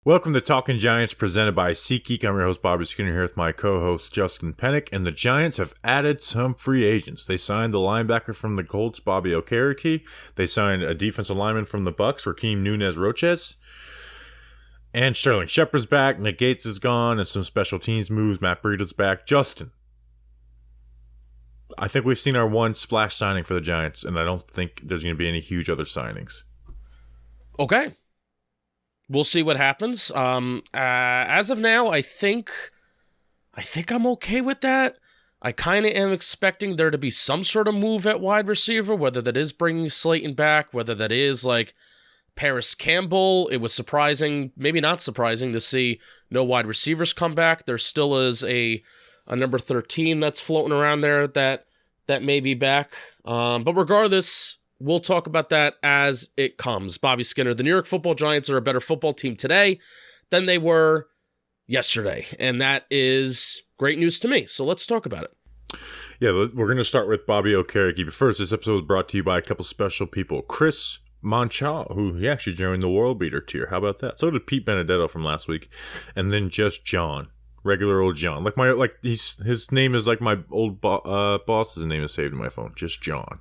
Welcome to Talking Giants, presented by SeatGeek. I'm your host, Bobby Skinner, here with my co-host, Justin Pennick. And the Giants have added some free agents. They signed the linebacker from the Colts, Bobby Okereke. They signed a defensive lineman from the Bucs, Rakeem Nunez-Roches. And Sterling Shepard's back. Nick Gates is gone. And some special teams moves. Matt Breida's back. Justin, I think we've seen our one splash signing for the Giants, and I don't think there's going to be any huge other signings. Okay. We'll see what happens. As of now, I think I'm okay with that. I kind of am expecting there to be some sort of move at wide receiver, whether that is bringing Slayton back, whether that is like Paris Campbell. It was surprising, maybe not surprising, to see no wide receivers come back. There still is a number 13 that's floating around there that may be back. But regardless, we'll talk about that as it comes. Bobby Skinner, the New York Football Giants are a better football team today than they were yesterday. And that is great news to me. So let's talk about it. Yeah, we're going to start with Bobby Okereke. But first, this episode is brought to you by a couple special people. Chris Monchal, who he actually joined the World Beater tier. How about that? So did Pete Benedetto from last week. And then just John. Regular old John. His name is like my old boss's name is saved in my phone. Just John.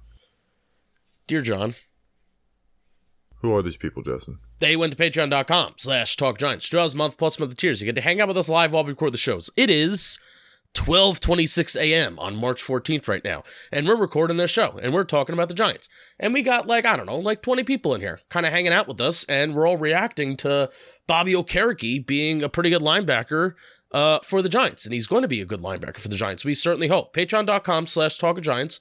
Dear John. Who are these people, Justin? They went to patreon.com/talkgiants. $2 a month plus monthly tiers. You get to hang out with us live while we record the shows. It is 12:26 a.m. on March 14th right now. And we're recording this show. And we're talking about the Giants. And we got 20 people in here kind of hanging out with us. And we're all reacting to Bobby Okereke being a pretty good linebacker for the Giants, and he's going to be a good linebacker for the Giants. We certainly hope. Patreon.com/talkofgiants.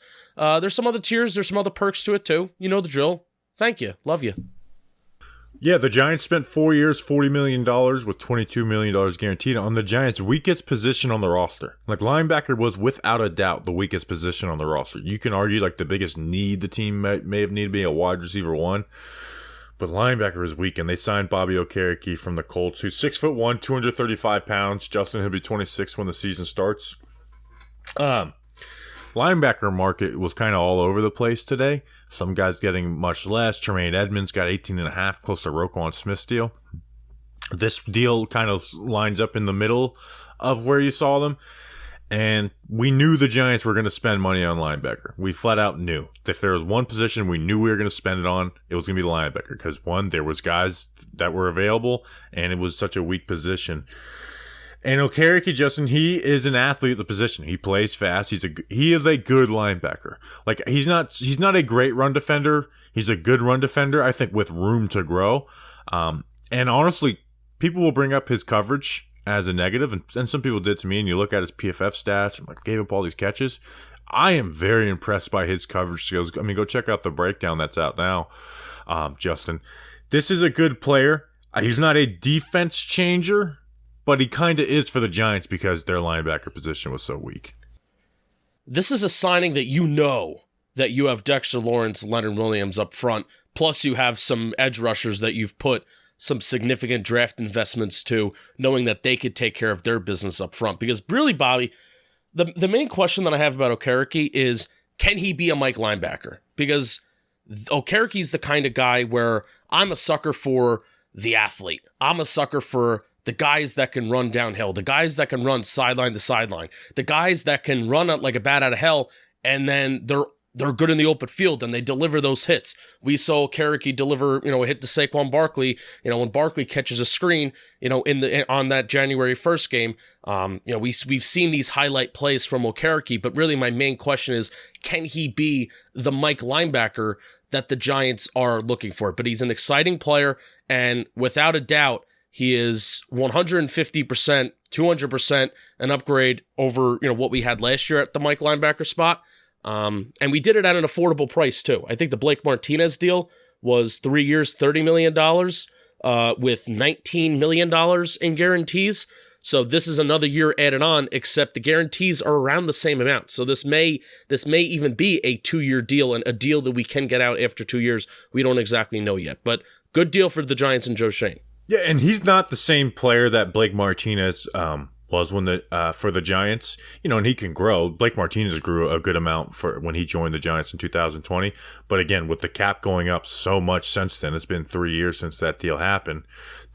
There's some other tiers. There's some other perks to it, too. You know the drill. Thank you. Love you. Yeah, the Giants spent 4 years, $40 million with $22 million guaranteed on the Giants' weakest position on the roster. Linebacker was without a doubt the weakest position on the roster. You can argue the biggest need the team may have needed being a wide receiver one. But linebacker is weak, and they signed Bobby Okereke from the Colts, who's 6'1", 235 pounds. Justin, he'll be 26 when the season starts. Linebacker market was kind of all over the place today. Some guys getting much less. Tremaine Edmonds got 18.5, close to Roquan Smith's deal. This deal kind of lines up in the middle of where you saw them. And we knew the Giants were going to spend money on linebacker. We flat out knew. If there was one position we knew we were going to spend it on, it was going to be the linebacker. Because one, there was guys that were available, and it was such a weak position. And Okereke, Justin, he is an athlete at the position. He plays fast. He is a good linebacker. He's not a great run defender. He's a good run defender, I think, with room to grow. And honestly, people will bring up his coverage as a negative, and some people did to me, and you look at his PFF stats and gave up all these catches. I am very impressed by his coverage skills. I mean, go check out the breakdown that's out now, Justin. This is a good player. He's not a defense changer, but he kind of is for the Giants because their linebacker position was so weak. This is a signing that that you have Dexter Lawrence, Leonard Williams up front, plus you have some edge rushers that you've put some significant draft investments to, knowing that they could take care of their business up front. Because really, Bobby, the main question that I have about Okereke is, can he be a Mike linebacker? Because Okereke's the kind of guy where I'm a sucker for the athlete. I'm a sucker for the guys that can run downhill, the guys that can run sideline to sideline, the guys that can run like a bat out of hell, and then they're good in the open field and they deliver those hits. We saw Okereke deliver, a hit to Saquon Barkley, when Barkley catches a screen, on that January 1st game. We've seen these highlight plays from Okereke, but really my main question is, can he be the Mike linebacker that the Giants are looking for? But he's an exciting player, and without a doubt, he is 150%, 200% an upgrade over, what we had last year at the Mike linebacker spot. And we did it at an affordable price too. I think the Blake Martinez deal was 3 years, $30 million, with $19 million in guarantees. So this is another year added on, except the guarantees are around the same amount. So this may even be a 2-year deal, and a deal that we can get out after 2 years. We don't exactly know yet, but good deal for the Giants and Joe Schoen. Yeah, and he's not the same player that Blake Martinez was when for the Giants, and he can grow. Blake Martinez grew a good amount for when he joined the Giants in 2020. But again, with the cap going up so much since then, it's been 3 years since that deal happened.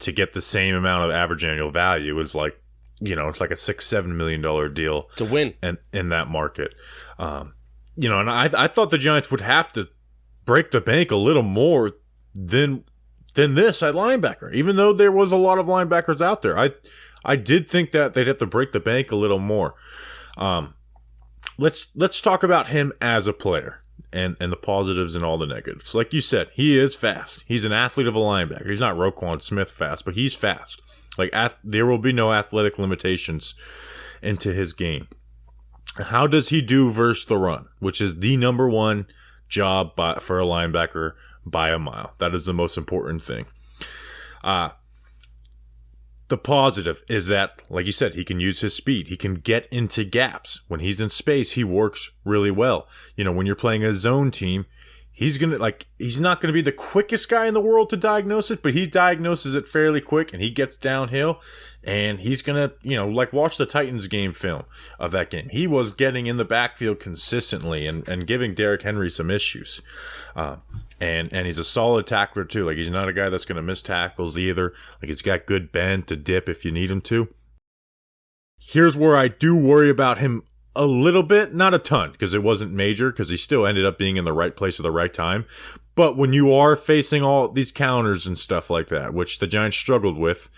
To get the same amount of average annual value is like, it's like a $6-7 million deal to win and in that market. And I thought the Giants would have to break the bank a little more than this at linebacker, even though there was a lot of linebackers out there. I did think that they'd have to break the bank a little more. Let's talk about him as a player and the positives and all the negatives. Like you said, he is fast. He's an athlete of a linebacker. He's not Roquan Smith fast, but he's fast. Like there will be no athletic limitations into his game. How does he do versus the run, which is the number one job for a linebacker by a mile? That is the most important thing. The positive is that, like you said, he can use his speed. He can get into gaps. When he's in space, he works really well. When you're playing a zone team, he's not going to be the quickest guy in the world to diagnose it, but he diagnoses it fairly quick and he gets downhill and he's going to, watch the Titans game film of that game. He was getting in the backfield consistently and giving Derrick Henry some issues. And he's a solid tackler too. Like, he's not a guy that's going to miss tackles either. Like, he's got good bend to dip if you need him to. Here's where I do worry about him a little bit, not a ton, because it wasn't major, because he still ended up being in the right place at the right time. But when you are facing all these counters and stuff like that, which the Giants struggled with,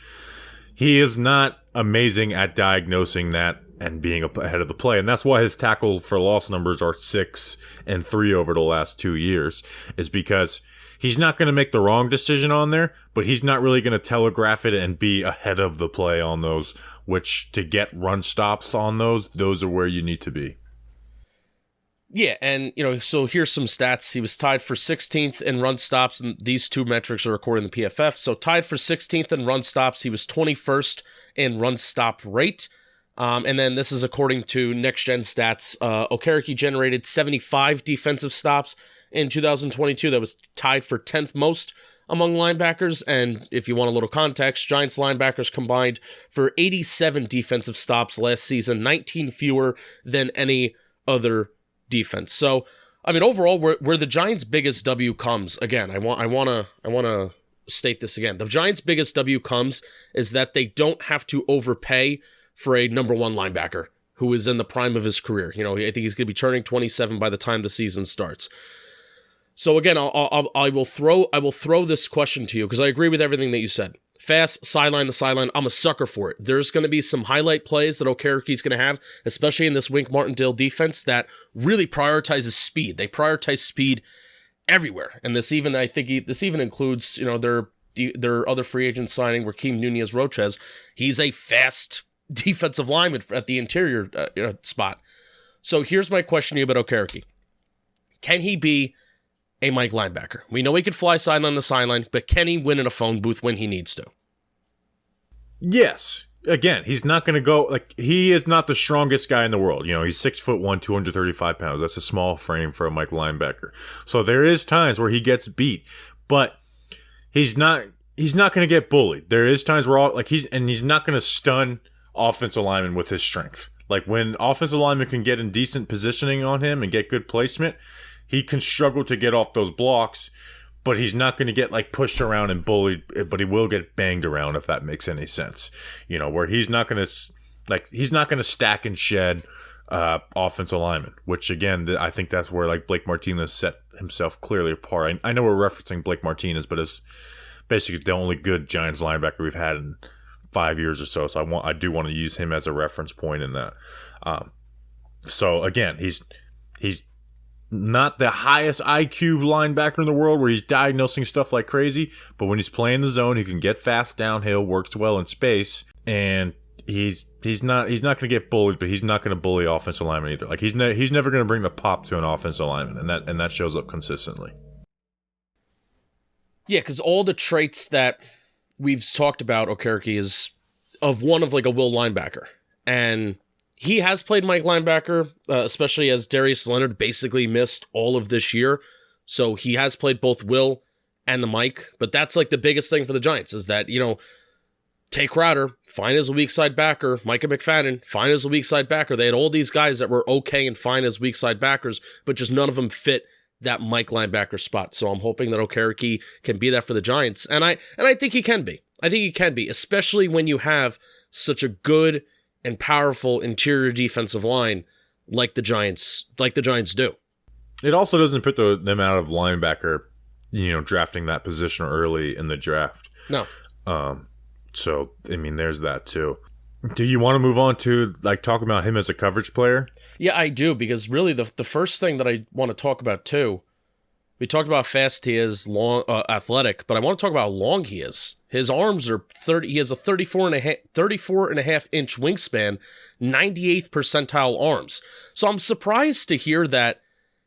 he is not amazing at diagnosing that and being ahead of the play. And that's why his tackle for loss numbers are 6 and 3 over the last 2 years, is because he's not going to make the wrong decision on there, but he's not really going to telegraph it and be ahead of the play on those, which to get run stops on those are where you need to be. Yeah, and, so here's some stats. He was tied for 16th in run stops, and these two metrics are according to PFF. So tied for 16th in run stops. He was 21st in run stop rate. And then this is according to Next Gen Stats. Okereke generated 75 defensive stops in 2022. That was tied for 10th most among linebackers. And if you want a little context, Giants linebackers combined for 87 defensive stops last season, 19 fewer than any other defense. So, overall, where the Giants' biggest W comes, again, I want to state this again. The Giants' biggest W comes is that they don't have to overpay for a number one linebacker who is in the prime of his career. I think he's going to be turning 27 by the time the season starts. So again, I will throw this question to you because I agree with everything that you said. Fast, sideline to sideline, I'm a sucker for it. There's going to be some highlight plays that Okereke's going to have, especially in this Wink Martindale defense, that really prioritizes speed. They prioritize speed everywhere, and this even includes their other free agent signing, Rakeem Nunez-Roches. He's a fast defensive lineman at the interior spot. So here's my question to you about Okereke. Can he be a Mike linebacker? We know he could fly sideline to sideline, but can he win in a phone booth when he needs to? Yes. Again, he's not going to go, he is not the strongest guy in the world. He's 6'1", 235 pounds. That's a small frame for a Mike linebacker. So there is times where he gets beat, but he's not going to get bullied. There is times where he's not going to stun offensive linemen with his strength. Like, when offensive linemen can get in decent positioning on him and get good placement, he can struggle to get off those blocks, but he's not going to get pushed around and bullied, but he will get banged around, if that makes any sense. Where he's not going to stack and shed offensive linemen, which again, I think that's where I Blake Martinez set himself clearly apart. I know we're referencing Blake Martinez, but it's basically the only good Giants linebacker we've had in 5 years or so. So I do want to use him as a reference point in that. So again, he's not the highest IQ linebacker in the world where he's diagnosing stuff like crazy, but when he's playing the zone, he can get fast downhill, works well in space, and he's not going to get bullied, but he's not going to bully offensive linemen either. He's never going to bring the pop to an offensive lineman, and that shows up consistently. Yeah, because all the traits that we've talked about Okereke is of a will linebacker, and he has played Mike linebacker, especially as Darius Leonard basically missed all of this year. So he has played both Will and the Mike. But that's the biggest thing for the Giants is that, Take Kreiter, fine as a weak side backer. Micah McFadden, fine as a weak side backer. They had all these guys that were okay and fine as weak side backers, but just none of them fit that Mike linebacker spot. So I'm hoping that Okereke can be that for the Giants. And I think he can be. I think he can be, especially when you have such a good and powerful interior defensive line like the Giants do. It also doesn't put them out of linebacker, drafting that position early in the draft. No. So, I mean, there's that too. Do you want to move on to talk about him as a coverage player? Yeah, I do, because really the first thing that I want to talk about too, we talked about how fast he is, long, athletic, but I want to talk about how long he is. His arms are 30. He has a 34 and a half inch wingspan, 98th percentile arms. So I'm surprised to hear that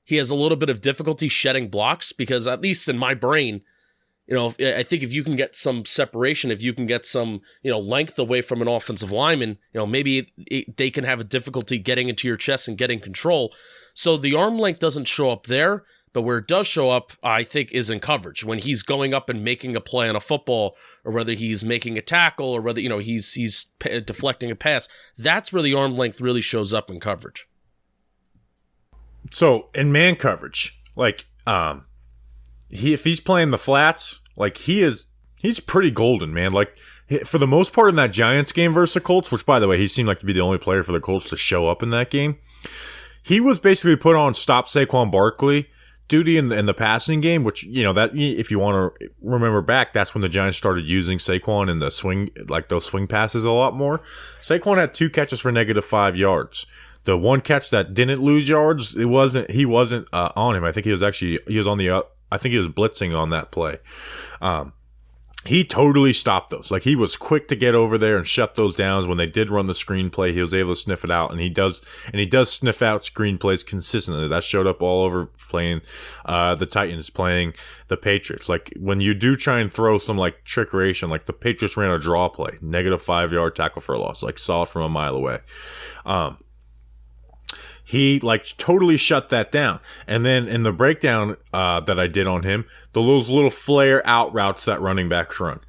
he has a little bit of difficulty shedding blocks, because at least in my brain, I think if you can get some separation, if you can get some, length away from an offensive lineman, maybe they can have a difficulty getting into your chest and getting control. So the arm length doesn't show up there, but where it does show up, I think, is in coverage. When he's going up and making a play on a football, or whether he's making a tackle, or whether, he's deflecting a pass, that's where the arm length really shows up in coverage. So in man coverage, if he's playing the flats, he's pretty golden, man. For the most part in that Giants game versus the Colts, which by the way, he seemed to be the only player for the Colts to show up in that game. He was basically put on stop Saquon Barkley duty in the passing game, which, that if you want to remember back, that's when the Giants started using Saquon in the swing, those swing passes a lot more. Saquon had 2 catches for -5 yards. The one catch that didn't lose yards, he wasn't on him. I think he was blitzing on that play. He totally stopped those. He was quick to get over there and shut those down. When they did run the screen play, he was able to sniff it out, and he does sniff out screen plays consistently. That showed up all over playing the Titans, playing the Patriots. When you do try and throw some trickeration, the Patriots ran a draw play, -5 yard tackle for a loss, saw it from a mile away. He totally shut that down. And then in the breakdown that I did on him, those little flare out routes that running backs run,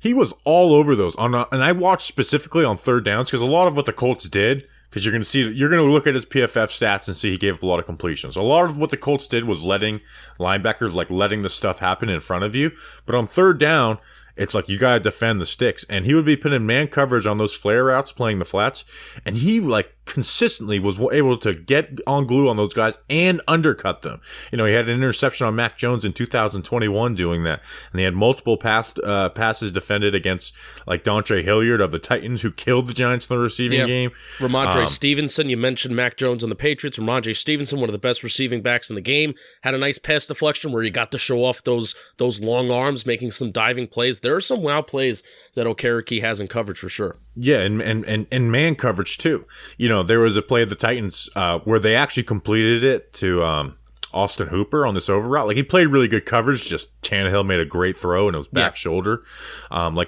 he was all over those. And I watched specifically on third downs, because a lot of what the Colts did, because you're going to look at his PFF stats and see he gave up a lot of completions. A lot of what the Colts did was letting linebackers letting the stuff happen in front of you. But on third down, it's you got to defend the sticks. And he would be put in man coverage on those flare routes, playing the flats. And he, consistently was able to get on glue on those guys and undercut them. He had an interception on Mac Jones in 2021 doing that. And he had multiple passes defended against, Dontre Hilliard of the Titans, who killed the Giants in the receiving game. Ramondre Stevenson, you mentioned Mac Jones on the Patriots. Ramondre Stevenson, one of the best receiving backs in the game, had a nice pass deflection where he got to show off those long arms, making some diving plays. There are some wow plays that Okereke has in coverage for sure. Yeah, and man coverage too. There was a play of the Titans where they actually completed it to Austin Hooper on this over route. He played really good coverage. Just Tannehill made a great throw and it was back shoulder.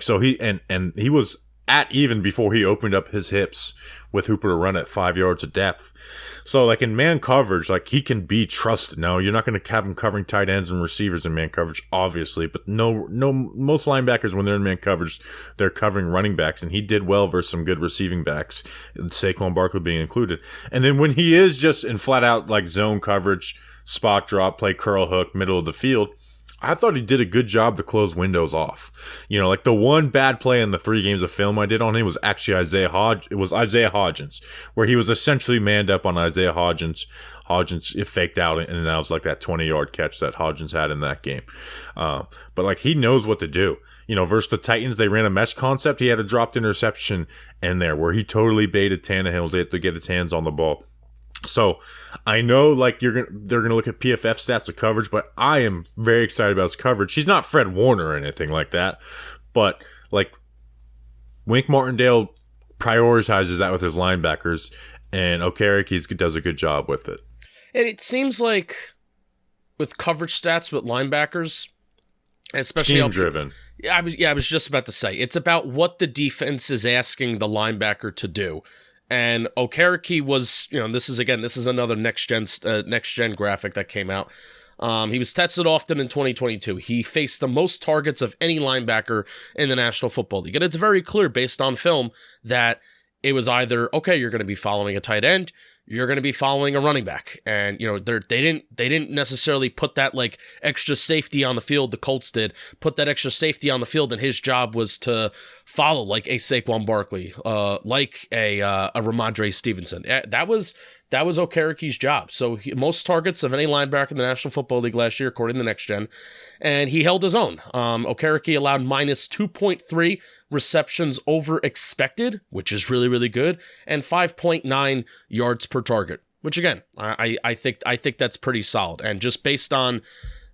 So he was at even before he opened up his hips with Hooper to run at 5 yards of depth. So in man coverage, he can be trusted. Now, you're not going to have him covering tight ends and receivers in man coverage, obviously, but most linebackers, when they're in man coverage, they're covering running backs, and he did well versus some good receiving backs, Saquon Barkley being included. And then when he is just in flat out zone coverage, spot drop, play curl hook, middle of the field, I thought he did a good job to close windows off. The one bad play in the 3 games of film I did on him was actually Isaiah Hodgins, where he was essentially manned up on Isaiah Hodgins. Hodgins faked out, and that was that 20-yard catch that Hodgins had in that game. But he knows what to do. Versus the Titans, they ran a mesh concept. He had a dropped interception in there where he totally baited Tannehill, was able to get his hands on the ball. So I know they're gonna look at PFF stats of coverage, but I am very excited about his coverage. He's not Fred Warner or anything like that, but Wink Martindale prioritizes that with his linebackers, and Okereke does a good job with it. And it seems with coverage stats with linebackers, especially team driven. I was just about to say it's about what the defense is asking the linebacker to do. And Okereke was, this is another next gen graphic that came out. He was tested often in 2022. He faced the most targets of any linebacker in the National Football League. And it's very clear based on film that it was either, okay, you're going to be following a tight end, you're going to be following a running back. And, they didn't necessarily put that like extra safety on the field. The Colts did put that extra safety on the field, and his job was to follow like a Saquon Barkley, like a Ramondre Stevenson. That was Okereke's job. So most targets of any linebacker in the National Football League last year, according to Next Gen, and he held his own. Okereke allowed minus 2.3 receptions over expected, which is really, really good, and 5.9 yards per target, which again, I think that's pretty solid. And just based on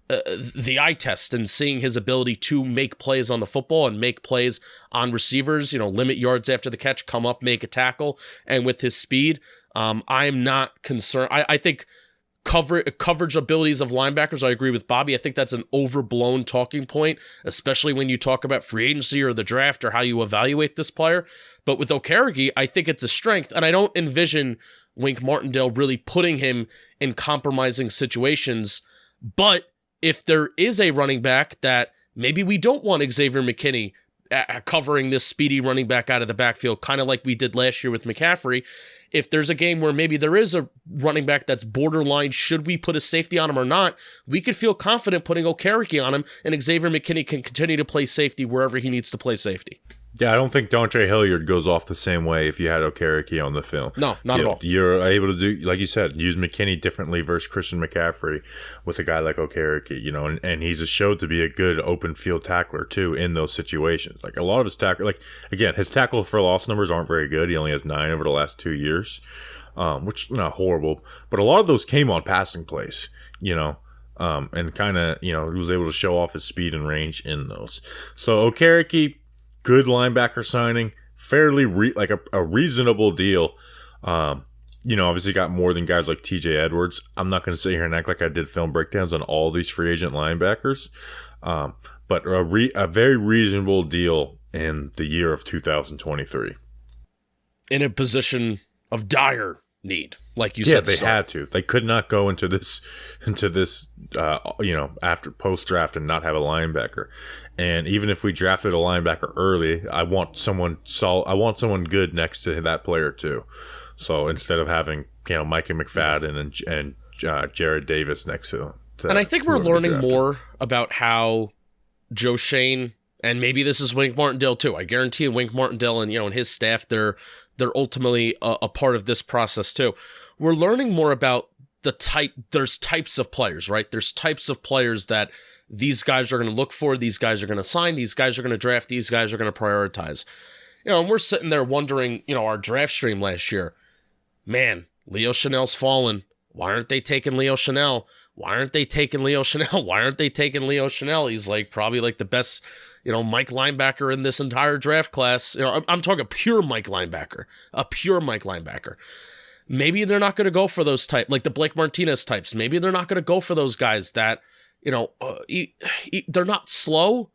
the eye test and seeing his ability to make plays on the football and make plays on receivers, limit yards after the catch, come up, make a tackle, and with his speed, I'm not concerned. I think coverage abilities of linebackers, I agree with Bobby. I think that's an overblown talking point, especially when you talk about free agency or the draft or how you evaluate this player. But with Okereke, I think it's a strength, and I don't envision Wink Martindale really putting him in compromising situations. But if there is a running back that maybe we don't want Xavier McKinney covering this speedy running back out of the backfield, kind of like we did last year with McCaffrey. If there's a game where maybe there is a running back that's borderline, should we put a safety on him or not, we could feel confident putting Okereke on him, and Xavier McKinney can continue to play safety wherever he needs to play safety. Yeah, I don't think Dontre Hilliard goes off the same way if you had Okereke on the film. No, not at all. You're able to do, like you said, use McKinney differently versus Christian McCaffrey with a guy like Okereke, and he's showed to be a good open field tackler too in those situations. Like a lot of his his tackle for loss numbers aren't very good. He only has 9 over the last 2 years, which not horrible, but a lot of those came on passing plays, and kind of, he was able to show off his speed and range in those. So Okereke, good linebacker signing, fairly a reasonable deal. Obviously got more than guys like TJ Edwards. I'm not going to sit here and act like I did film breakdowns on all these free agent linebackers, but a very reasonable deal in the year of 2023. In a position of dire need, like you said. Yeah, they had to. They could not go into this, after post draft and not have a linebacker. And even if we drafted a linebacker early, I want someone solid. I want someone good next to that player too. So instead of having Micah McFadden and Jared Davis next to them. And I think we're learning more about how Joe Schoen, and maybe this is Wink Martindale too. I guarantee Wink Martindale and and his staff, they're ultimately a part of this process too. We're learning more about there's types of players, right? There's types of players that these guys are going to look for, these guys are going to sign, these guys are going to draft, these guys are going to prioritize. And we're sitting there wondering, our draft stream last year, man, Leo Chanel's fallen. Why aren't they taking Leo Chanel? Why aren't they taking Leo Chanel? Why aren't they taking Leo Chanel? He's probably the best, Mike linebacker in this entire draft class. I'm talking a pure Mike linebacker. Maybe they're not going to go for those type, like the Blake Martinez types. Maybe they're not going to go for those guys that, they're not slow,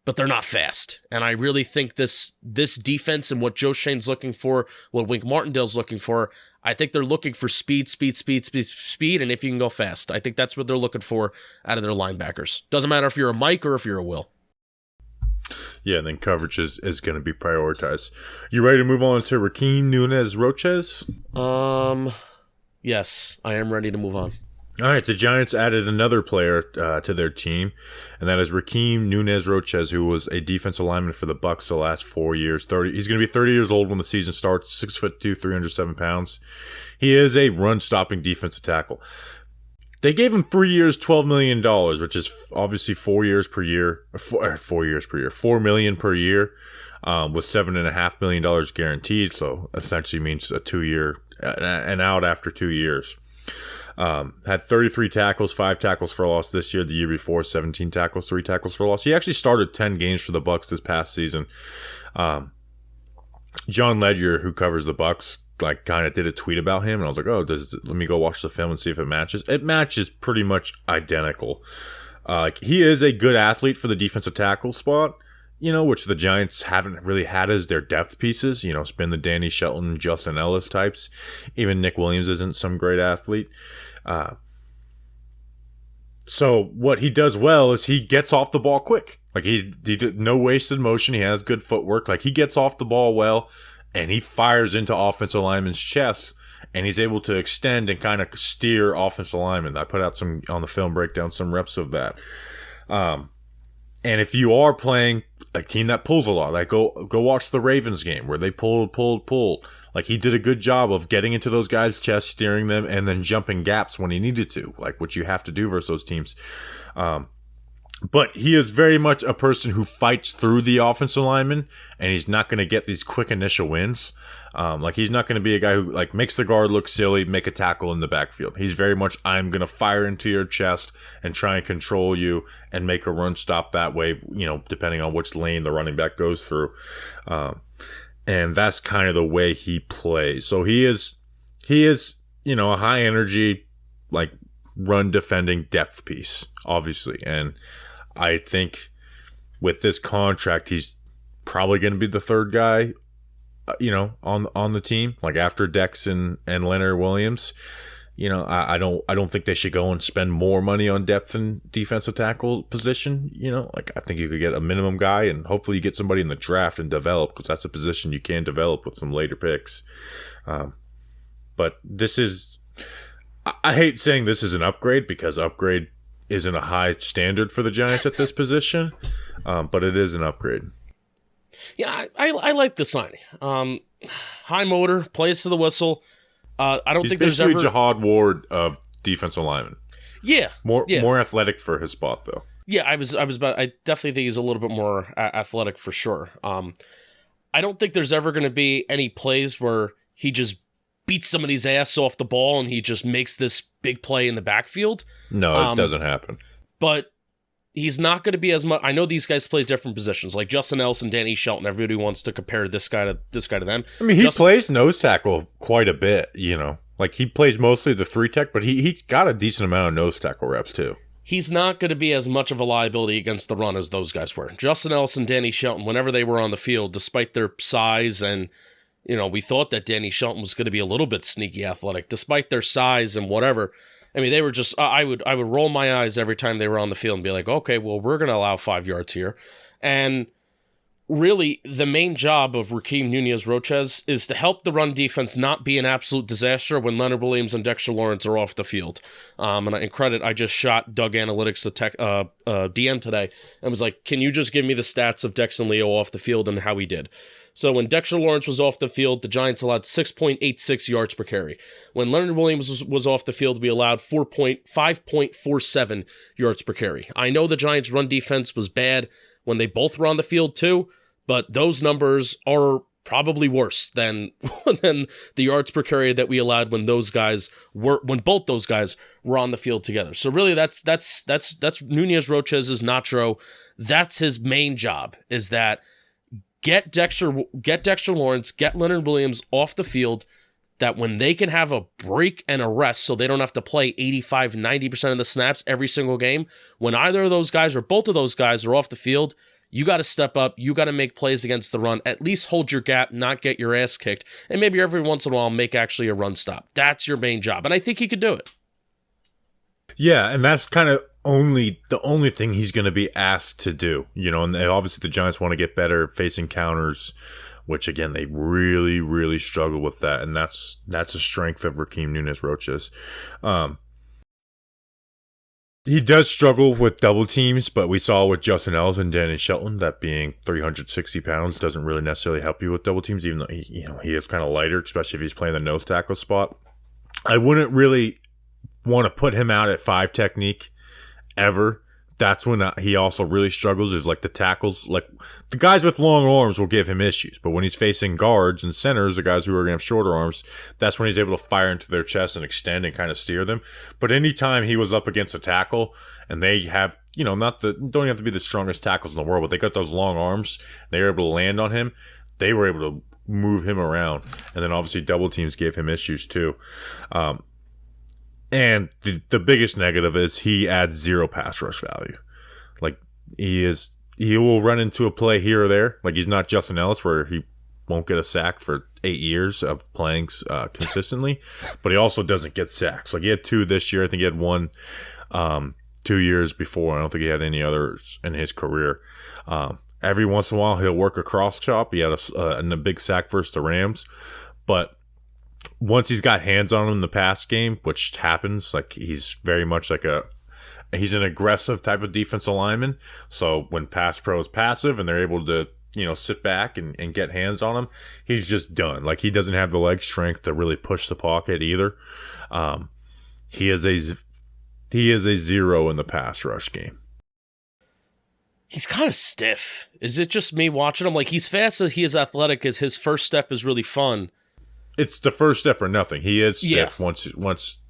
but they're not fast. And I really think this defense and what Joe Schoen's looking for, what Wink Martindale's looking for, I think they're looking for speed, and if you can go fast. I think that's what they're looking for out of their linebackers. Doesn't matter if you're a Mike or if you're a Will. Yeah, and then coverage is going to be prioritized. You ready to move on to Rakeem Nunez-Roches? Yes, I am ready to move on. All right, the Giants added another player to their team, and that is Rakeem Nunez-Roches, who was a defensive lineman for the Bucs the last 4 years. He's going to be 30 years old when the season starts, 6'2", 307 pounds. He is a run-stopping defensive tackle. They gave him 3 years, $12 million, which is obviously 4 years per year, $4 million per year, with $7.5 million guaranteed. So essentially means a 2 year, and out after 2 years. Had 33 tackles, 5 tackles for loss this year. The year before, 17 tackles, 3 tackles for loss. He actually started 10 games for the Bucs this past season. John Ledger, who covers the Bucs, kind of did a tweet about him, and I was like, let me go watch the film and see if it matches. It matches pretty much identical. He is a good athlete for the defensive tackle spot, which the Giants haven't really had as their depth pieces. It's been the Danny Shelton, Justin Ellis types. Even Nick Williams isn't some great athlete. So what he does well is he gets off the ball quick. Like he did no wasted motion. He has good footwork. Like he gets off the ball well, and he fires into offensive linemen's chests, and he's able to extend and kind of steer offensive linemen. I put out some on the film breakdown, some reps of that. And if you are playing a team that pulls a lot, like go watch the Ravens game where they pulled. Like he did a good job of getting into those guys' chests, steering them, and then jumping gaps when he needed to, like what you have to do versus those teams. But he is very much a person who fights through the offensive lineman, and he's not going to get these quick initial wins. Like he's not going to be a guy who like makes the guard look silly, make a tackle in the backfield. He's very much, I'm going to fire into your chest and try and control you and make a run stop that way, depending on which lane the running back goes through. And that's kind of the way he plays. So he is, a high energy, like run defending depth piece, obviously. And I think with this contract, he's probably going to be the third guy, on the team, like after Dex and Leonard Williams. I don't think they should go and spend more money on depth and defensive tackle position. Like I think you could get a minimum guy, and hopefully you get somebody in the draft and develop, because that's a position you can develop with some later picks. But this is, I hate saying this is an upgrade, because upgrade isn't a high standard for the Giants at this position, but it is an upgrade. Yeah, I like the signing. High motor, plays to the whistle. I don't think there's ever Jihad Ward of defensive lineman. Yeah, more athletic for his spot though. Yeah, I definitely think he's a little bit more athletic for sure. I don't think there's ever going to be any plays where he just beats somebody's ass off the ball and he just makes this big play in the backfield. No, it doesn't happen. But he's not going to be as much. I know these guys play different positions, like Justin Nelson, Danny Shelton. Everybody wants to compare this guy to them. I mean, he plays nose tackle quite a bit. Like he plays mostly the 3-tech, but he got a decent amount of nose tackle reps too. He's not going to be as much of a liability against the run as those guys were. Justin Nelson, Danny Shelton, whenever they were on the field, despite their size, and we thought that Danny Shelton was going to be a little bit sneaky athletic, despite their size and whatever. I mean, they were just, I would roll my eyes every time they were on the field and be like, okay, well, we're going to allow 5 yards here. And really, the main job of Rakeem Nunez-Roches is to help the run defense not be an absolute disaster when Leonard Williams and Dexter Lawrence are off the field. And credit, I just shot Doug Analytics a DM today and was like, can you just give me the stats of Dex and Leo off the field and how he did? So when Dexter Lawrence was off the field, the Giants allowed 6.86 yards per carry. When Leonard Williams was off the field, we allowed 5.47 yards per carry. I know the Giants' run defense was bad when they both were on the field too, but those numbers are probably worse than the yards per carry that we allowed when both those guys were on the field together. So really, that's Nunez-Roches' Nacho. That's his main job, is that get Dexter Lawrence, get Leonard Williams off the field, that when they can have a break and a rest so they don't have to play 85, 90% of the snaps every single game, when either of those guys or both of those guys are off the field, you got to step up, you got to make plays against the run, at least hold your gap, not get your ass kicked, and maybe every once in a while make actually a run stop. That's your main job, and I think he could do it. Yeah, and that's kind of the only thing he's going to be asked to do, and obviously the Giants want to get better facing counters, which again, they really, really struggle with that. And that's a strength of Rakeem Nunez-Roches. He does struggle with double teams, but we saw with Justin Ellis and Danny Shelton that being 360 pounds doesn't really necessarily help you with double teams, even though he is kind of lighter, especially if he's playing the nose tackle spot. I wouldn't really want to put him out at 5 technique ever. That's when he also really struggles, is like the tackles. Like the guys with long arms will give him issues, but when he's facing guards and centers, the guys who are going to have shorter arms, that's when he's able to fire into their chest and extend and kind of steer them. But anytime he was up against a tackle and they have, don't have to be the strongest tackles in the world, but they got those long arms, they were able to land on him, they were able to move him around. And then obviously double teams gave him issues too. And the biggest negative is he adds 0 pass rush value. Like he will run into a play here or there. Like he's not Justin Ellis where he won't get a sack for 8 years of playing consistently, but he also doesn't get sacks. Like he had 2 this year. I think he had 1 2 years before. I don't think he had any others in his career. Every once in a while, he'll work a cross chop. He had a big sack versus the Rams. But once he's got hands on him in the pass game, which happens, like he's very much like he's an aggressive type of defensive lineman. So when pass pro is passive and they're able to, sit back and get hands on him, he's just done. Like he doesn't have the leg strength to really push the pocket either. He is a zero in the pass rush game. He's kind of stiff. Is it just me watching him? Like he's fast, he is athletic. His first step is really fun. It's the first step or nothing. He is stiff once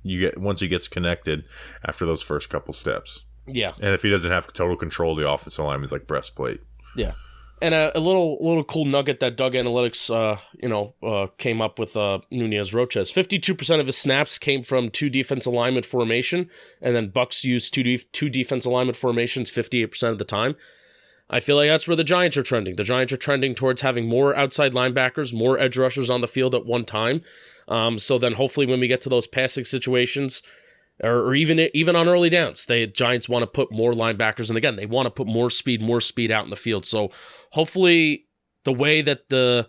he gets connected after those first couple steps. Yeah. And if he doesn't have total control of the offensive line, he's like breastplate. Yeah. And a little cool nugget that Doug Analytics came up with Nunez-Roches. 52% of his snaps came from 2 defensive alignment formation, and then Bucks used two defensive alignment formations 58% of the time. I feel like that's where the Giants are trending. The Giants are trending towards having more outside linebackers, more edge rushers on the field at one time. So then hopefully when we get to those passing situations, or even on early downs, the Giants want to put more linebackers, and again, they want to put more speed out in the field. So hopefully the way that the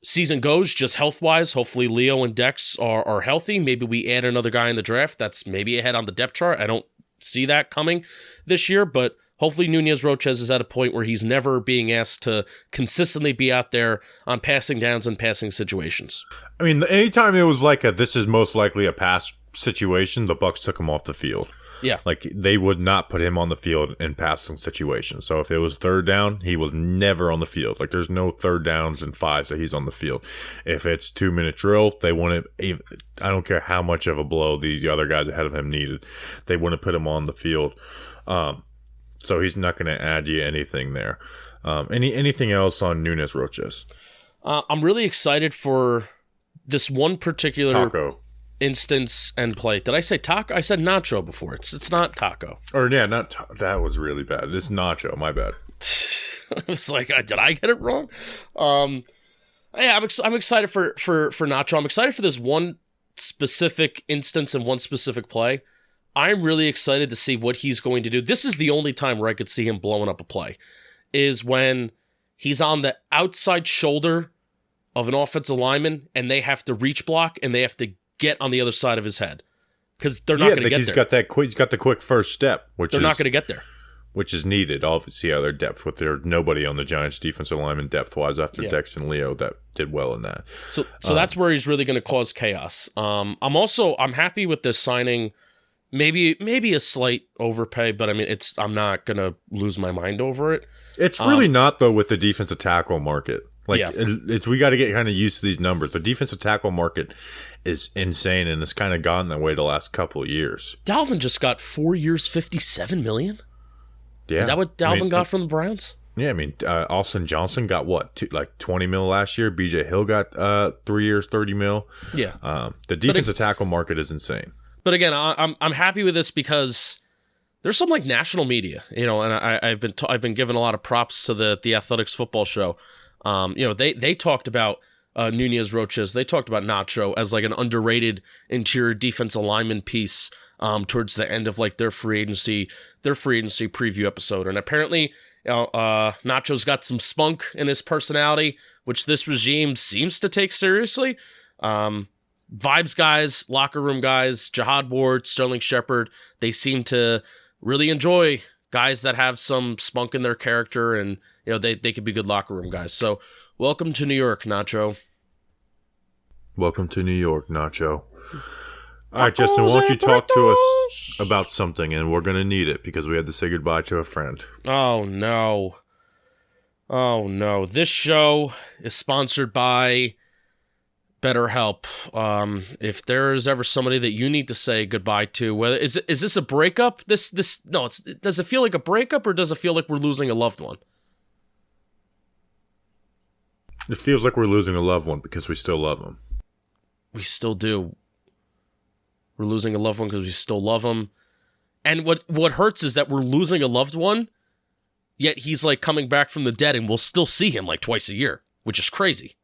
season goes, just health-wise, hopefully Leo and Dex are healthy. Maybe we add another guy in the draft that's maybe ahead on the depth chart. I don't see that coming this year, but hopefully Nunez-Roches is at a point where he's never being asked to consistently be out there on passing downs and passing situations. I mean, anytime it was like this is most likely a pass situation, the Bucs took him off the field. Yeah. Like they would not put him on the field in passing situations. So if it was third down, he was never on the field. Like there's no third downs and 5s that he's on the field. If it's 2-minute drill, they wouldn't. I don't care how much of a blow the other guys ahead of him needed, they wouldn't put him on the field. So he's not going to add you anything there. Anything else on Nunez-Roches? I'm really excited for this one particular Taco instance and play. Did I say taco? I said nacho before. It's not taco. Or yeah, that was really bad. It's nacho. My bad. I was like, did I get it wrong? Yeah, I'm excited for Nacho. I'm excited for this one specific instance and one specific play. I'm really excited to see what he's going to do. This is the only time where I could see him blowing up a play, is when he's on the outside shoulder of an offensive lineman and they have to reach block and they have to get on the other side of his head because they're not going to get there. He's got the quick first step, they're not going to get there, which is needed. Obviously, their depth with their nobody on the Giants defensive lineman depth wise after Dex and Leo that did well in that. So that's where he's really going to cause chaos. I'm happy with this signing. Maybe a slight overpay, but I mean, I'm not going to lose my mind over it. It's really not, though, with the defensive tackle market. We got to get kind of used to these numbers. The defensive tackle market is insane, and it's kind of gone that way the last couple of years. Dalvin just got 4 years, $57 million. Yeah, is that what Dalvin got from the Browns? Yeah, I mean, Austin Johnson got what, $20 million last year. BJ Hill got 3 years, $30 million. Yeah, the defensive tackle market is insane. But again, I'm happy with this because there's some like national media, and I've been given a lot of props to the Athletics football show. They talked about Nunez-Roches. They talked about Nacho as like an underrated interior defensive lineman piece towards the end of like their free agency preview episode. And apparently, Nacho's got some spunk in his personality, which this regime seems to take seriously. Vibes guys, locker room guys, Jihad Ward, Sterling Shepard, they seem to really enjoy guys that have some spunk in their character, and they could be good locker room guys. So welcome to New York, Nacho. Welcome to New York, Nacho. All right, Justin, why don't you talk to us about something, and we're going to need it because we had to say goodbye to a friend. Oh, no. This show is sponsored by BetterHelp. If there is ever somebody that you need to say goodbye to, whether is this a breakup? Does it feel like a breakup, or does it feel like we're losing a loved one? It feels like we're losing a loved one because we still love them. We still do. We're losing a loved one because we still love them. And what hurts is that we're losing a loved one, yet he's like coming back from the dead, and we'll still see him like twice a year, which is crazy.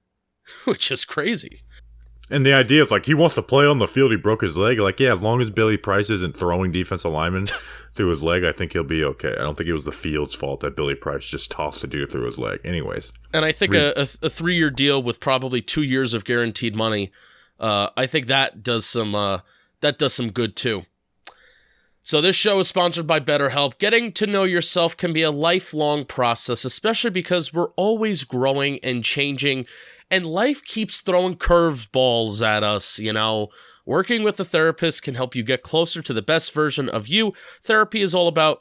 And the idea is like he wants to play on the field. He broke his leg. Like, yeah, as long as Billy Price isn't throwing defensive linemen through his leg, I think he'll be okay. I don't think it was the field's fault that Billy Price just tossed the dude through his leg. Anyways. And I think a 3-year deal with probably 2 years of guaranteed money, I think that does some good too. So this show is sponsored by BetterHelp. Getting to know yourself can be a lifelong process, especially because we're always growing and changing, and life keeps throwing curveballs at us, you know. Working with a therapist can help you get closer to the best version of you. Therapy is all about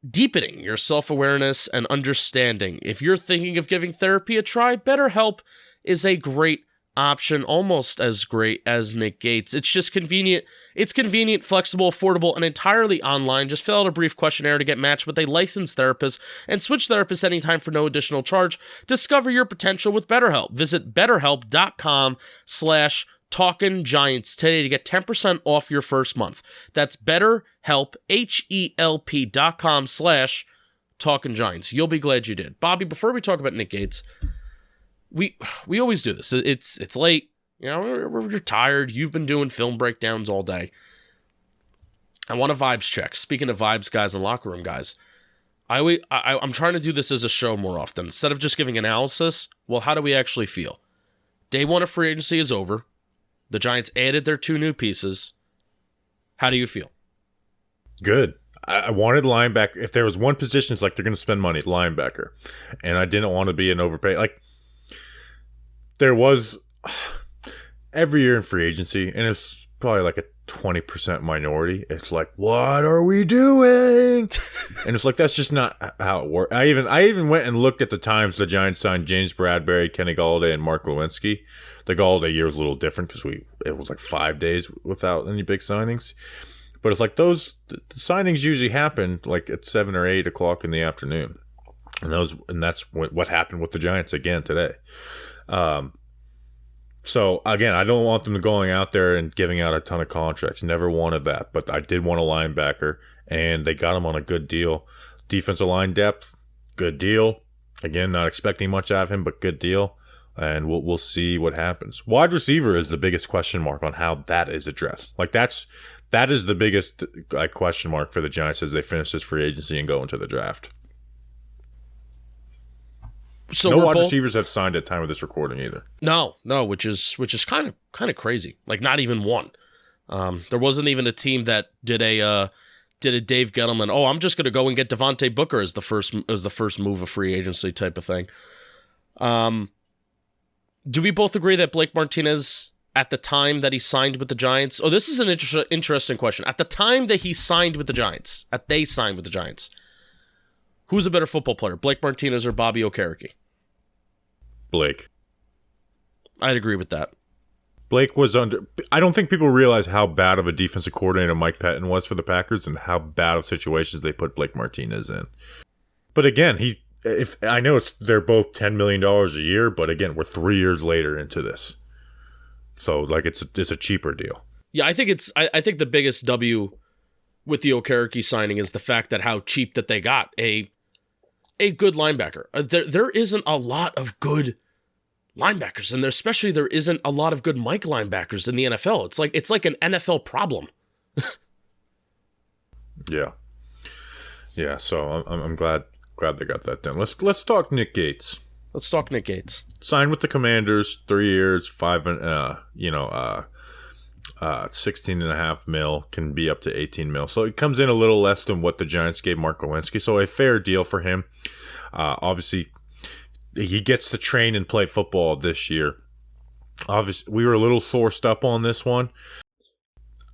deepening your self-awareness and understanding. If you're thinking of giving therapy a try, BetterHelp is a great option, almost as great as Nick Gates. It's just convenient. It's convenient, flexible, affordable, and entirely online. Just fill out a brief questionnaire to get matched with a licensed therapist and switch therapists anytime for no additional charge. Discover your potential with BetterHelp. Visit betterhelp.com/TalkinGiants today to get 10% off your first month. That's BetterHelp, HELP.com/TalkinGiants. You'll be glad you did. Bobby, before we talk about Nick Gates, we always do this. It's late. You know, we're tired. You've been doing film breakdowns all day. I want a vibes check. Speaking of vibes, guys, and locker room guys, I'm trying to do this as a show more often. Instead of just giving analysis, well, how do we actually feel? Day one of free agency is over. The Giants added their 2 new pieces. How do you feel? Good. I wanted linebacker. If there was one position, it's like they're going to spend money, linebacker. And I didn't want to be an overpay. Like, there was every year in free agency, and it's probably like a 20% minority. It's like, what are we doing? And it's like, that's just not how it works. I even went and looked at the times the Giants signed James Bradbury, Kenny Golladay, and Mark Lewinsky. The Golladay year was a little different because it was like 5 days without any big signings. But it's like the signings usually happen like at 7 or 8 o'clock in the afternoon. And that's what happened with the Giants again today. So again, I don't want them going out there and giving out a ton of contracts. Never wanted that, but I did want a linebacker, and they got him on a good deal. Defensive line depth, good deal. Again, not expecting much out of him, but good deal. And we'll see what happens. Wide receiver is the biggest question mark on how that is addressed. Like that is the biggest question mark for the Giants as they finish this free agency and go into the draft. So no wide receivers have signed at time of this recording either. No, which is kind of crazy. Like not even one. There wasn't even a team that did a Dave Gettleman. Oh, I'm just going to go and get Devontae Booker as the first move of free agency type of thing. Do we both agree that Blake Martinez at the time that he signed with the Giants? Oh, this is an interesting question. At the time that he signed with the Giants, who's a better football player, Blake Martinez or Bobby Okereke? Blake. I'd agree with that. Blake was under... I don't think people realize how bad of a defensive coordinator Mike Pettin was for the Packers and how bad of situations they put Blake Martinez in. But again, I know they're both $10 million a year, but again, we're 3 years later into this. So like it's a cheaper deal. Yeah, I think the biggest W with the Okereke signing is the fact that how cheap that they got a good linebacker. There isn't a lot of good linebackers, and especially there isn't a lot of good Mike linebackers in the NFL. It's like an NFL problem. Yeah. So I'm glad they got that done. Let's talk Nick Gates. Let's talk Nick Gates. Signed with the Commanders, 3 years, 16.5 mil, can be up to 18 mil. So it comes in a little less than what the Giants gave Mark Lewinsky. So a fair deal for him. Obviously, he gets to train and play football this year. Obviously, we were a little sourced up on this one.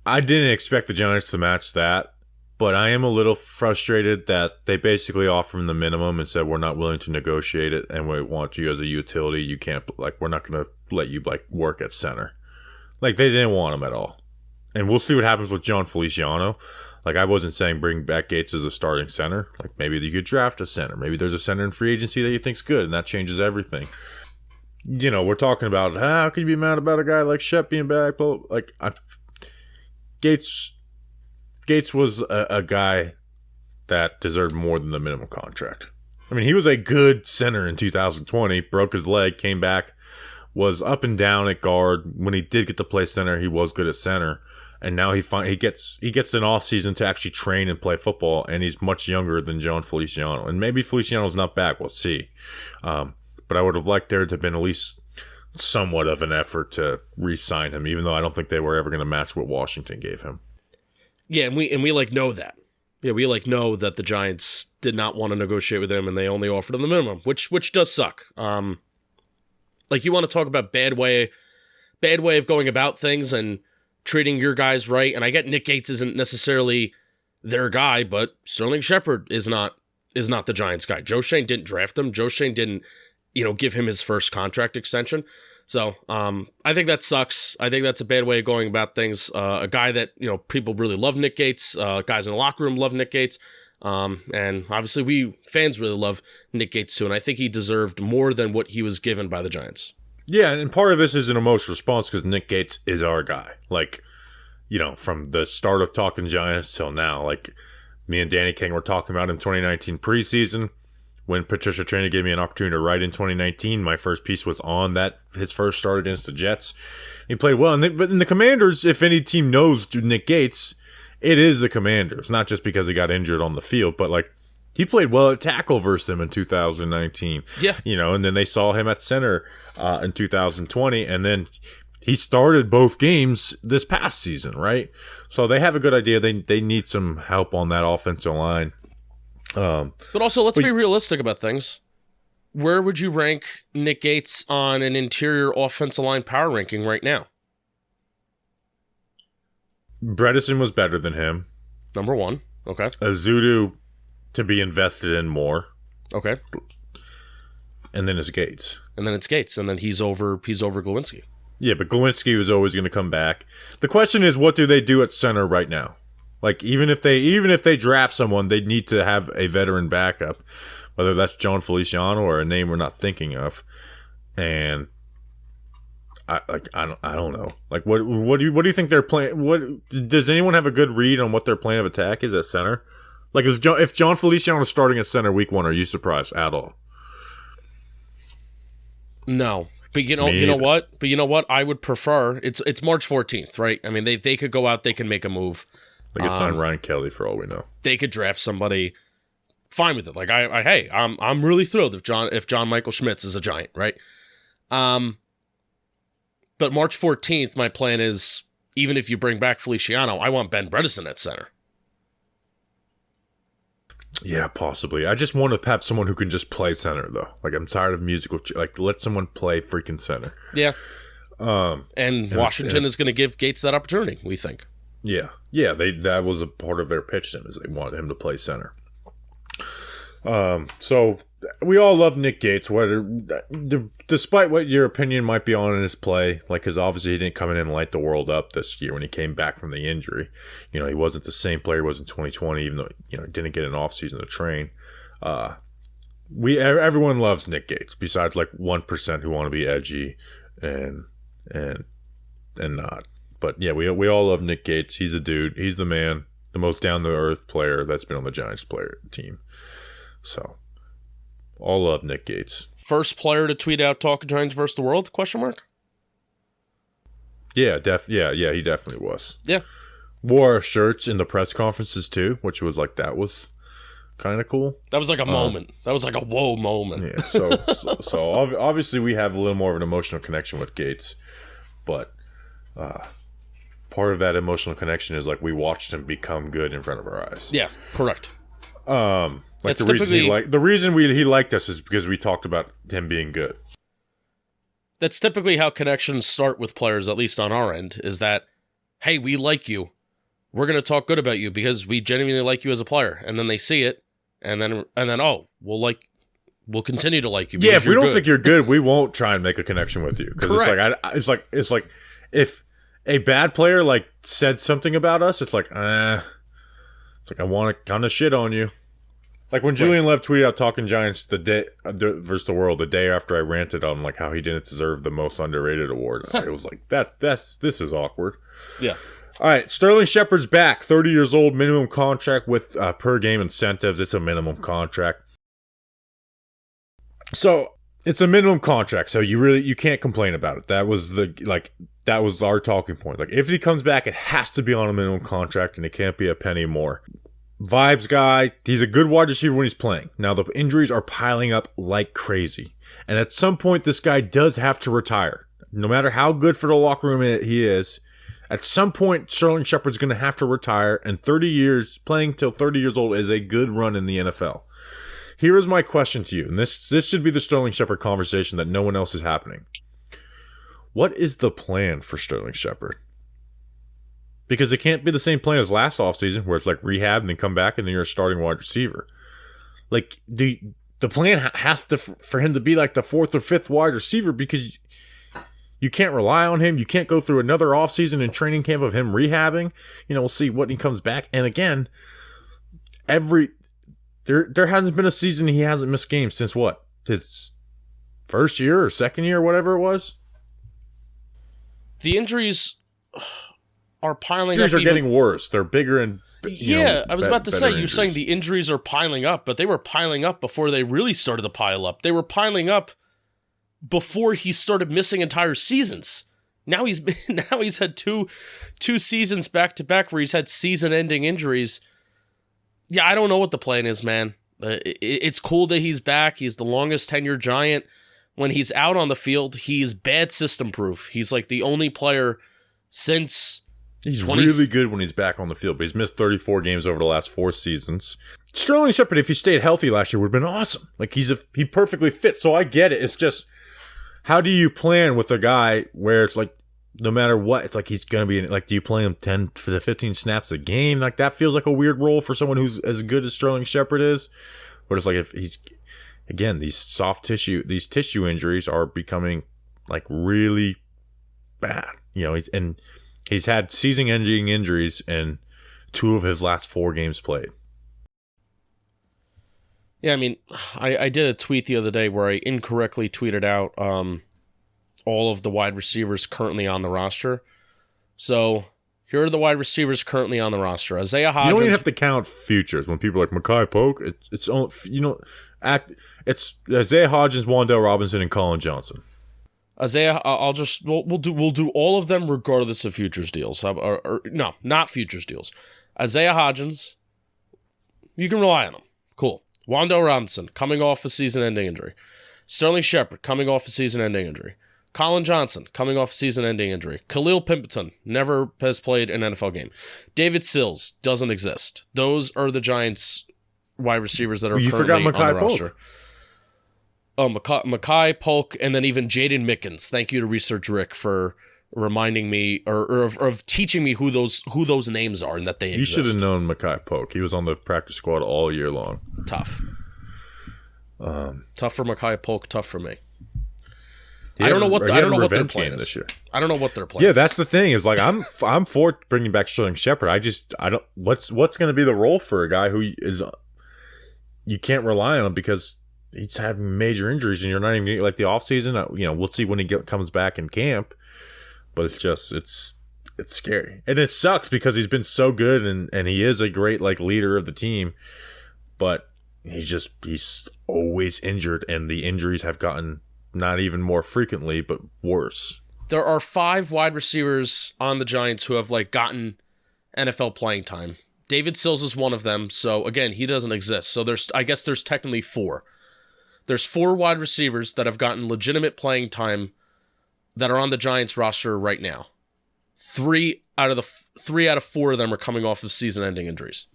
I didn't expect the Giants to match that, but I am a little frustrated that they basically offered him the minimum and said, we're not willing to negotiate it, and we want you as a utility. You can't, we're not going to let you, work at center. They didn't want him at all. And we'll see what happens with John Feliciano. I wasn't saying bring back Gates as a starting center. Maybe you could draft a center. Maybe there's a center in free agency that you think's good, and that changes everything. We're talking about how can you be mad about a guy like Shep being back? Gates was a guy that deserved more than the minimum contract. I mean, he was a good center in 2020, broke his leg, came back, was up and down at guard. When he did get to play center, he was good at center. And now he gets an off season to actually train and play football, and he's much younger than John Feliciano. And maybe Feliciano's not back. We'll see. But I would have liked there to have been at least somewhat of an effort to re-sign him, even though I don't think they were ever going to match what Washington gave him. Yeah, and we know that. Yeah, we know that the Giants did not want to negotiate with him, and they only offered him the minimum, which does suck. You want to talk about bad way of going about things and treating your guys right, and I get Nick Gates isn't necessarily their guy, but Sterling Shepard is not the Giants guy. Joe Schoen didn't draft him. Joe Schoen didn't, give him his first contract extension. So I think that sucks. I think that's a bad way of going about things. A guy that, people really love Nick Gates. Guys in the locker room love Nick Gates. And obviously we fans really love Nick Gates too, and I think he deserved more than what he was given by the Giants. Yeah, and part of this is an emotional response because Nick Gates is our guy. From the start of Talking Giants till now, me and Danny King were talking about in 2019 preseason when Patricia Traina gave me an opportunity to write in 2019. My first piece was on his first start against the Jets. He played well, but in the Commanders, if any team knows Nick Gates, it is the Commanders. Not just because he got injured on the field, but he played well at tackle versus them in 2019. Yeah, and then they saw him at center in 2020, and then he started both games this past season, right? So they have a good idea. They need some help on that offensive line. But also, let's be realistic about things. Where would you rank Nick Gates on an interior offensive line power ranking right now? Bredesen was better than him. Number one. Okay. Azudu to be invested in more. Okay. And then it's Gates. And then he's over Glowinski. Yeah, but Glowinski was always going to come back. The question is, what do they do at center right now? Even if they draft someone, they need to have a veteran backup, whether that's John Feliciano or a name we're not thinking of. And I don't know. What do you think they're playing? What does anyone have a good read on what their plan of attack is at center? If John Feliciano is starting at center week 1, are you surprised at all? No. But you know what? I would prefer it's March 14th, right? I mean, they could go out, they can make a move. They could sign Ryan Kelly for all we know. They could draft somebody. Fine with it. I'm really thrilled if John Michael Schmitz is a Giant, right? But March 14th, my plan is, even if you bring back Feliciano, I want Ben Bredesen at center. Yeah, possibly. I just want to have someone who can just play center, though. I'm tired of musical. Let someone play freaking center. Yeah. And Washington is going to give Gates that opportunity, we think. Yeah. Yeah, that was a part of their pitch to him, is they wanted him to play center. So we all love Nick Gates, despite what your opinion might be on his play, because obviously he didn't come in and light the world up this year when he came back from the injury. He wasn't the same player he was in 2020, even though he didn't get an offseason to train. Everyone loves Nick Gates, besides 1% who want to be edgy and not. But yeah, we all love Nick Gates. He's a dude. He's the man, the most down to earth player that's been on the Giants team. So, all love Nick Gates. First player to tweet out "Talking Giants versus the world?" ? Yeah, he definitely was. Yeah, wore shirts in the press conferences too, which was that was kind of cool. That was a moment. That was a whoa moment. Yeah. So obviously we have a little more of an emotional connection with Gates, but part of that emotional connection is we watched him become good in front of our eyes. Yeah, correct. The reason he liked us is because we talked about him being good. That's typically how connections start with players, at least on our end, is that, hey, we like you. We're going to talk good about you because we genuinely like you as a player. And then they see it, and then we'll continue to like you. Yeah, if we don't think you're good, we won't try and make a connection with you. Because it's like if a bad player said something about us, it's I want to kind of shit on you. When Julian Lev tweeted out Talking Giants the day versus the world, the day after I ranted on how he didn't deserve the most underrated award. It was this is awkward. Yeah. All right, Sterling Shepard's back, 30 years old, minimum contract with per game incentives. It's a minimum contract. So It's a minimum contract, so you can't complain about it. That was our talking point. Like, if he comes back, it has to be on a minimum contract, and it can't be a penny more. Vibes guy, he's a good wide receiver when he's playing. Now, the injuries are piling up like crazy. And at some point, this guy does have to retire. No matter how good for the locker room he is, at some point, Sterling Shepard's going to have to retire, and 30 years, playing till 30 years old is a good run in the NFL. Here is my question to you, and this should be the Sterling Shepard conversation that no one else is happening. What is the plan for Sterling Shepard? Because it can't be the same plan as last offseason, where it's like rehab and then come back and then you're a starting wide receiver. Like, the plan has to for him to be like the fourth or fifth wide receiver, because you can't rely on him. You can't go through another offseason and training camp of him rehabbing. We'll see what he comes back. And again, there hasn't been a season he hasn't missed games since what? His first year or second year, whatever it was. The injuries are piling Injuries up. Are getting worse. They're bigger and I was about to say, injuries. You're saying the injuries are piling up, but they were piling up before they really started to pile up. They were piling up before he started missing entire seasons. Now he's had two seasons back to back where he's had season-ending injuries. Yeah, I don't know what the plan is, man. It's cool that he's back. He's the longest tenured Giant. When he's out on the field, he's bad system proof. He's like the only player since he's really good when he's back on the field, but he's missed 34 games over the last 4 seasons. Sterling Shepard, if he stayed healthy last year, would have been awesome. Like, he perfectly fit, so I get it. It's just, how do you plan with a guy where it's like, no matter what, it's like he's going to be, like, do you play him 10 to 15 snaps a game? Like, that feels like a weird role for someone who's as good as Sterling Shepard is. But it's like, if he's, again, these tissue injuries are becoming, like, really bad. And he's had season-ending injuries in 2 of his last 4 games played. Yeah, I mean, I did a tweet the other day where I incorrectly tweeted out all of the wide receivers currently on the roster. So here are the wide receivers currently on the roster. Isaiah Hodgins. You don't even have to count futures. When people are like Mekhi Polk, it's Isaiah Hodgins, Wan'Dale Robinson, and Colin Johnson. Isaiah, we'll do all of them regardless of futures deals. No, not futures deals. Isaiah Hodgins, you can rely on him. Cool. Wan'Dale Robinson, coming off a season-ending injury. Sterling Shepard, coming off a season-ending injury. Colin Johnson, coming off a season-ending injury. Khalil Pimpleton, never has played an NFL game. David Sills, doesn't exist. Those are the Giants' wide receivers that are currently on the roster. Oh, Mekhi Polk, and then even Jaden Mickens. Thank you to Research Rick for reminding me or of teaching me who those names are and that they exist. You should have known Mekhi Polk. He was on the practice squad all year long. Tough. Tough for Mekhi Polk. Tough for me. I don't know what their plan is this year. I don't know what their plan. Yeah, that's the thing. Is like I'm for bringing back Sterling Shepard. I don't. What's going to be the role for a guy who is you can't rely on him because he's having major injuries and you're not even getting, like, the offseason. We'll see when he comes back in camp. But it's scary. And it sucks because he's been so good and he is a great, like, leader of the team. But he's always injured, and the injuries have gotten not even more frequently, but worse. There are 5 wide receivers on the Giants who have, like, gotten NFL playing time. David Sills is one of them. So again, he doesn't exist. So I guess there's technically 4. There's 4 wide receivers that have gotten legitimate playing time that are on the Giants roster right now. 3 out of 4 of them are coming off of season-ending injuries.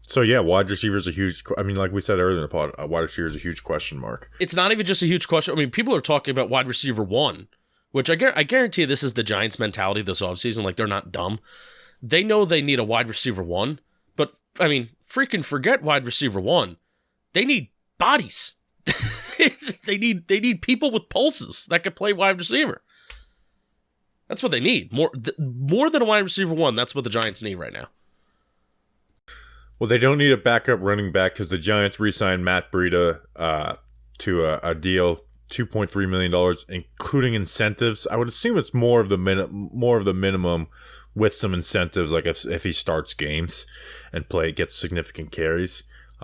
So yeah, wide receiver is a huge. I mean, like we said earlier in the pod, wide receiver is a huge question mark. It's not even just a huge question. I mean, people are talking about wide receiver 1, which I guarantee this is the Giants' mentality this offseason. Like, they're not dumb. They know they need a wide receiver 1, but I mean, freaking forget wide receiver 1. They need bodies. They need people with pulses that can play wide receiver. That's what they need. More than a wide receiver 1. That's what the Giants need right now. Well, they don't need a backup running back because the Giants re-signed Matt Breida to a deal, $2.3 million, including incentives. I would assume it's more of the minimum with some incentives, like if he starts games and gets significant carries.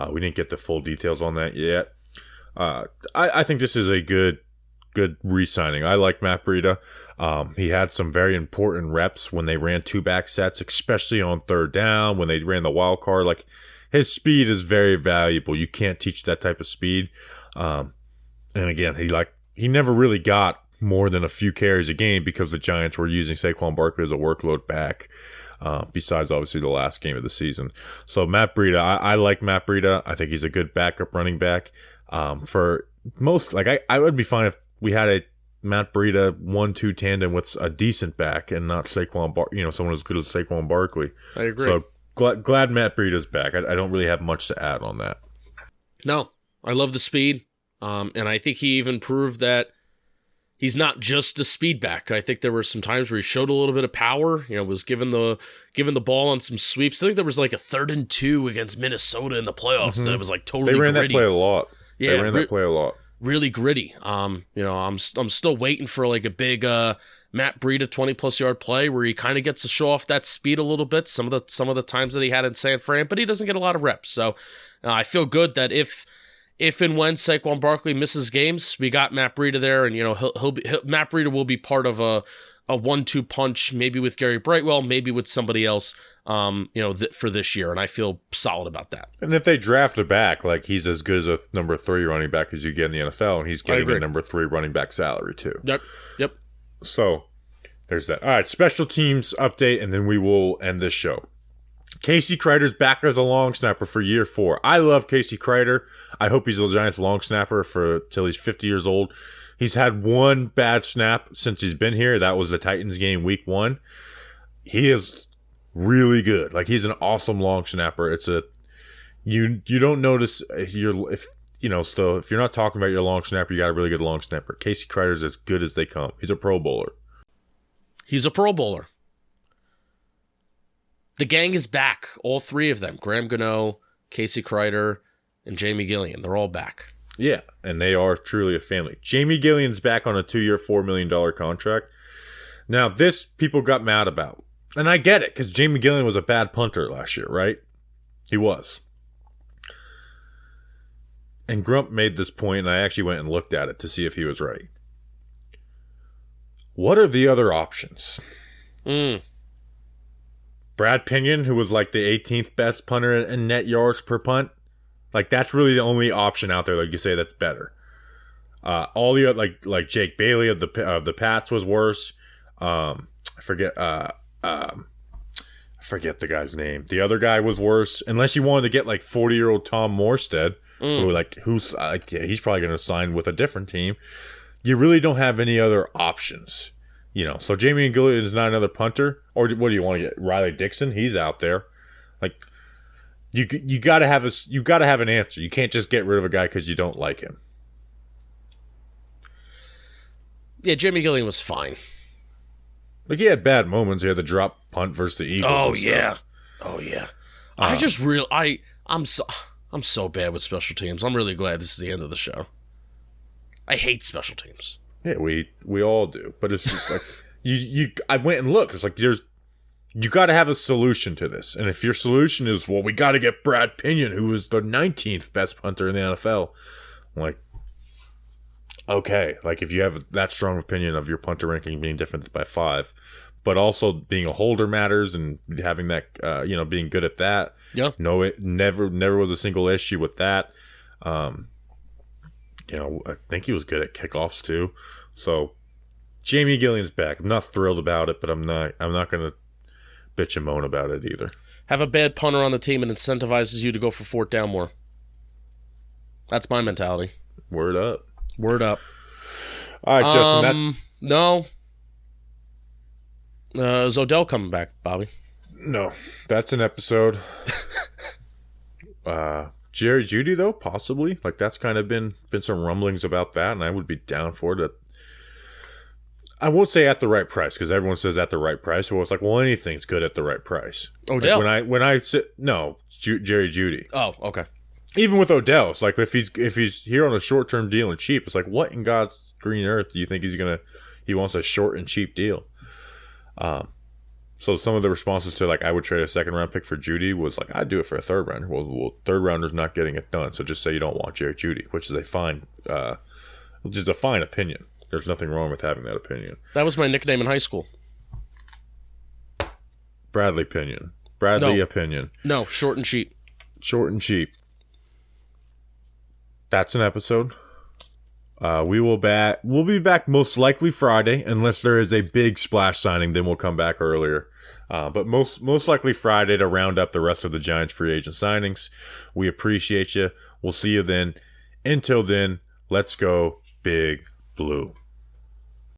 We didn't get the full details on that yet. I think this is a good re-signing. I like Matt Breida. He had some very important reps when they ran 2-back sets, especially on third down when they ran the wild card. Like, his speed is very valuable. You can't teach that type of speed. And again, he never really got more than a few carries a game because the Giants were using Saquon Barkley as a workload back. Besides obviously the last game of the season. So Matt Breida, I like Matt Breida. I think he's a good backup running back. For most, like, I would be fine if we had a Matt Breida 1-2 tandem with a decent back and not Saquon someone as good as Saquon Barkley. I agree. So glad Matt Breida's back. I don't really have much to add on that. No, I love the speed. And I think he even proved that he's not just a speed back. I think there were some times where he showed a little bit of power. Was given the ball on some sweeps. I think there was like a 3rd and 2 against Minnesota in the playoffs. Mm-hmm. That it was like totally. They ran gritty. that play a lot. Yeah, they ran that play a lot. Really gritty. I'm still waiting for like a big Matt Breida 20+ yard play where he kind of gets to show off that speed a little bit. Some of the times that he had in San Fran, but he doesn't get a lot of reps. So I feel good that if and when Saquon Barkley misses games, we got Matt Breida there, and Matt Breida will be part of a 1-2 punch, maybe with Gary Brightwell, maybe with somebody else, for this year, and I feel solid about that. And if they draft a back, like, he's as good as a number 3 running back as you get in the NFL, and he's getting a number 3 running back salary too. Yep. So there's that. All right, special teams update, and then we will end this show. Casey Kreiter's back as a long snapper for year 4. I love Casey Kreiter. I hope he's a Giants long snapper till he's 50 years old. He's had one bad snap since he's been here. That was the Titans game week 1. He is really good. Like, he's an awesome long snapper. It's you don't notice if you're not talking about your long snapper, you got a really good long snapper. Casey Kreiter's as good as they come. He's a Pro Bowler. The gang is back. All 3 of them. Graham Gano, Casey Kreiter, and Jamie Gillan. They're all back. Yeah, and they are truly a family. Jamie Gillian's back on a 2-year, $4 million contract. Now, this people got mad about. And I get it, because Jamie Gillan was a bad punter last year, right? He was. And Grump made this point, and I actually went and looked at it to see if he was right. What are the other options? Brad Pinion, who was like the 18th best punter in net yards per punt. Like, that's really the only option out there, like you say, that's better. All the other, like Jake Bailey of the Pats was worse. I forget the guy's name. The other guy was worse. Unless you wanted to get like 40-year-old Tom Morstead, he's probably going to sign with a different team. You really don't have any other options. So Jamie Gillian is not another punter. Or what do you want to get? Riley Dixon? He's out there. Like, you got to have an answer. You can't just get rid of a guy because you don't like him. Yeah, Jamie Gillian was fine. Like, he had bad moments. He had the drop punt versus the Eagles. Oh yeah. I'm so bad with special teams. I'm really glad this is the end of the show. I hate special teams. Yeah, we all do. But it's just like I went and looked. It's like you got to have a solution to this. And if your solution is, well, we got to get Brad Pinion, who is the 19th best punter in the NFL. I'm like, okay. Like, if you have that strong opinion of your punter ranking being different by 5, but also being a holder matters and having that, being good at that. Yeah. No, it never was a single issue with that. I think he was good at kickoffs too. So Jamie Gillian's back. I'm not thrilled about it, but I'm not going to bitch and moan about it either. Have a bad punter on the team and incentivizes you to go for 4th down more. That's my mentality. Word up. All right, Justin. No. Is Odell coming back, Bobby? No. That's an episode. Jerry Jeudy, though, possibly. Like, that's kind of been some rumblings about that, and I would be down for it. I won't say at the right price, because everyone says at the right price. So it's like, well, anything's good at the right price. Odell? Like Jerry Jeudy. Oh, okay. Even with Odell, it's like if he's here on a short-term deal and cheap, it's like, what in God's green earth do you think he wants a short and cheap deal? So some of the responses to like I would trade a second round pick for Judy was like I'd do it for a third rounder. Well, third rounder's not getting it done. So just say you don't want Jerry Judy, which is a fine opinion. There's nothing wrong with having that opinion. That was my nickname in high school. Bradley opinion. Bradley opinion. No, short and cheap. Short and cheap. That's an episode. We'll be back most likely Friday, unless there is a big splash signing. Then we'll come back earlier. But most likely Friday to round up the rest of the Giants free agent signings. We appreciate you. We'll see you then. Until then, let's go Big Blue.